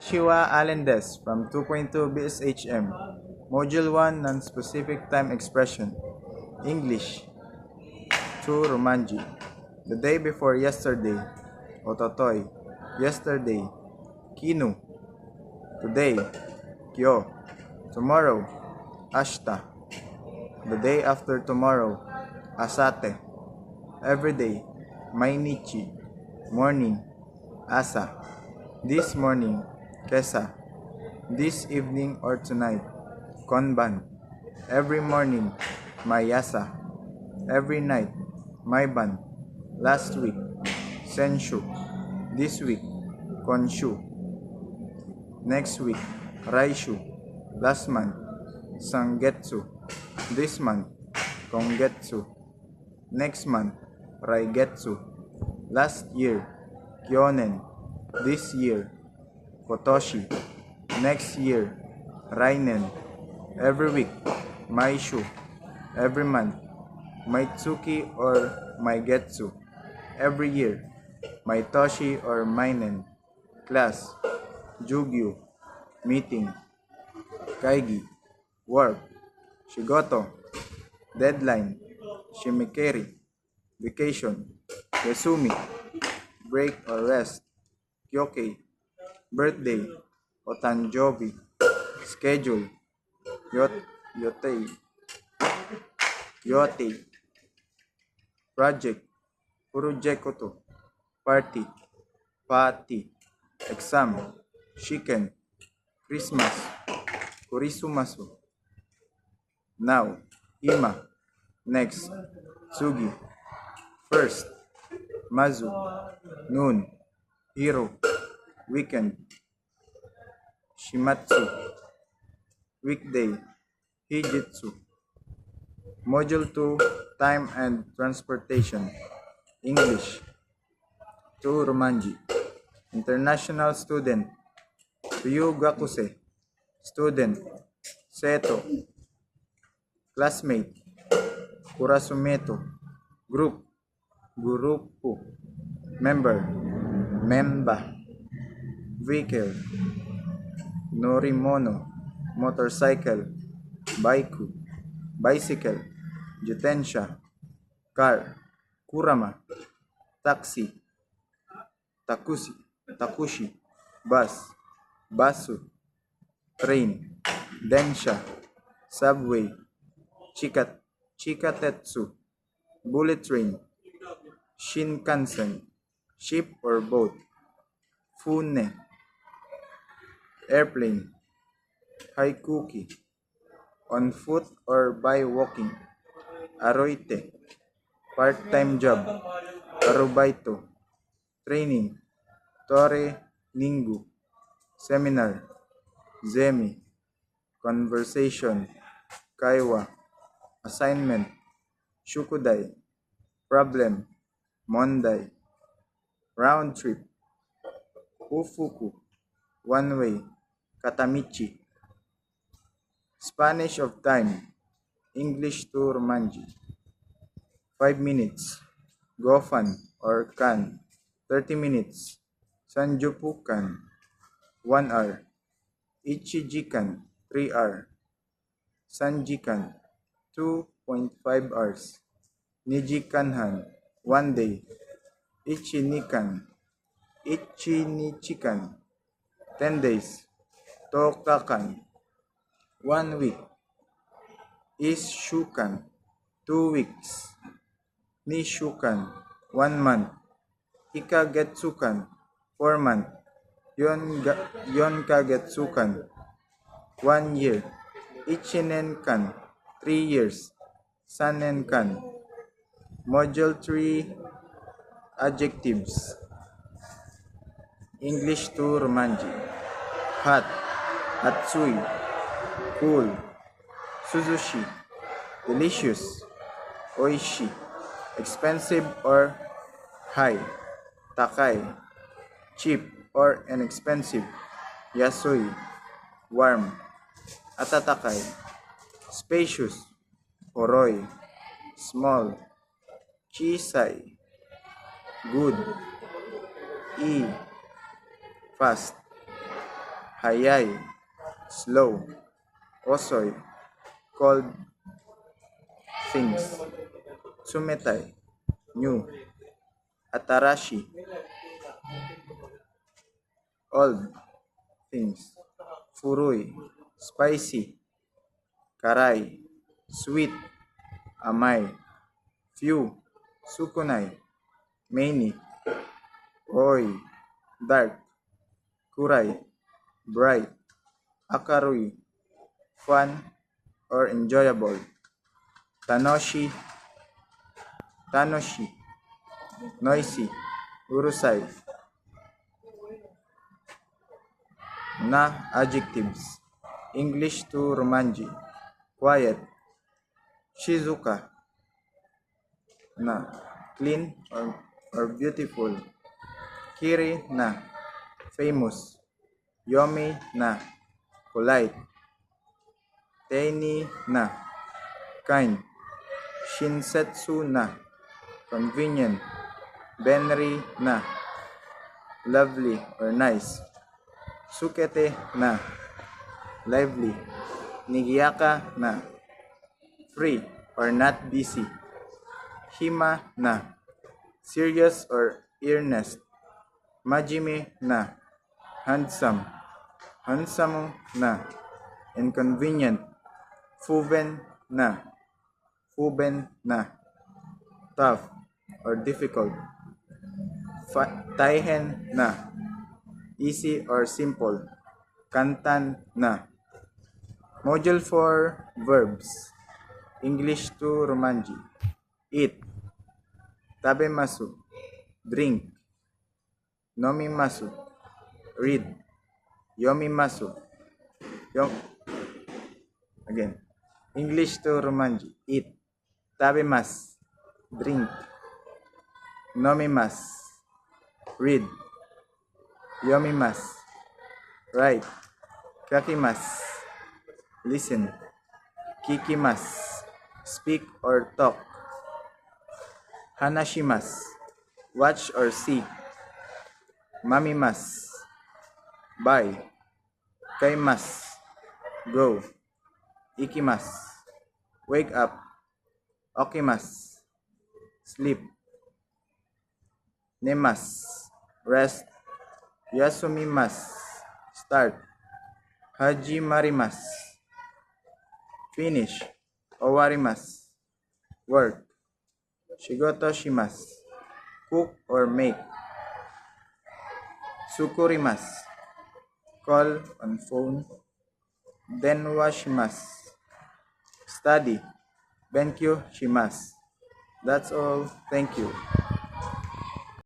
Shiwa Alendes from 2.2 BSHM. Module 1 Non-Specific Time Expression. English. 2 Romanji. The day before yesterday. Ototoy. Yesterday. Kinu. Today. Kyo. Tomorrow. Ashta. The day after tomorrow. Asate. Every day. Mainichi. Morning. Asa. This morning. Kesa. This evening or tonight. Konban. Every morning. Mayasa. Every night. Maiban. Last week. Senshu. This week. Konshu. Next week. Raishu. Last month. Sangetsu. This month. Kongetsu. Next month. Raigetsu. Last year. Kyonen. This year. Kotoshi. Next year. Rainen. Every week. Maishu. Every month. Maitsuki or Maigetsu. Every year. Maitoshi or Mainen. Class. Jugyu. Meeting. Kaigi. Work. Shigoto. Deadline. Shimikeri. Vacation. Resumi. Break or rest. Kyoke. Birthday. Otanjobi. Schedule. Yotei. Yote. Project. Purujekoto. Party. Party. Exam. Shiken. Christmas. Kurisumasu. Now. Ima. Next. Tsugi. First. Mazu. Noon. Hero. Weekend. Shimatsu. Weekday. Hijitsu. Module 2 Time and Transportation. English. 2 Romanji. International student. Ryugakuse. Student. Seto. Classmate. Kurasumeto. Group. Gurupu. Member. Memba. Vehicle. Norimono. Motorcycle. Baiku. Bicycle. Jutensha. Car. Kurama. Taxi. Takushi. Bus. Basu. Train. Densha. Subway. Chikatetsu. Bullet train. Shinkansen. Ship or boat. Fune. Airplane. Haikuki. On foot or by walking. Aroite. Part-time job. Arubaito. Training. Tore Ningu. Seminar. Zemi. Conversation. Kaiwa. Assignment. Shukudai. Problem. Mondai. Round trip. Ufuku. One way. Katamichi. Spanish of time. English to Romanji. 5 minutes. Gofan or kan. 30 minutes. Sanjupukan. 1 hour. Ichijikan. 3 hour. Sanjikan. 2.5 hours. Nijikanhan. 1 day. Ichinikan. Ichinichikan. 10 days. Tokakan. 1 week. Ishukan. 2 weeks. Nishukan. 1 month. Ikagetsukan. 4 month. Yonkagetsukan. 1 year. Ichinenkan. 3 years. Sanenkan. Module 3 Adjectives. English to Romanji. Hot. Hatsui. Cool. Suzushi. Delicious. Oishi. Expensive or high. Takai. Cheap or inexpensive. Yasui. Warm. Atatakai. Spacious. Horoi. Small. Chisai. Good. Fast. Hayay, slow. Osoy, cold things. Tsumetai, new. Atarashi, old things. Furui, spicy. Karai, sweet. Amai, few. Sukunai, many. Oi, dark. Kurai, bright. Akarui, fun or enjoyable. Tanoshi, tanoshi, noisy. Urusai, na adjectives. English to Romanji, quiet. Shizuka, na clean or beautiful. Kiri na famous. Yomi na polite. Teini na kind. Shinsetsu na convenient. Benri na lovely or nice. Sukete na lively. Nigiyaka na free or not busy. Hima na serious or earnest. Majime na handsome. Handsome na inconvenient. Fuben na tough or difficult. Taihen na easy or simple. Kantan na. Module for verbs. English to Romanji. Eat. Tabemasu, drink. Nomimasu, read. Yomimasu, again. English to Romanji. Eat. Tabemas, drink. Nomimas, read. Yomimas, write. Kakimas, listen. Kikimas, speak or talk. Hanashimas, watch or see. Mamimas, buy. Kaimas, go. Ikimas, wake up. Okimas, sleep. Nemas, rest. Yasumimas, start. Hajimarimas, finish. Owarimas, work. Shigoto shimasu, cook or make. Sukurimas, call on phone. Denwa shimasu, study. Benkyo shimasu. That's all. Thank you.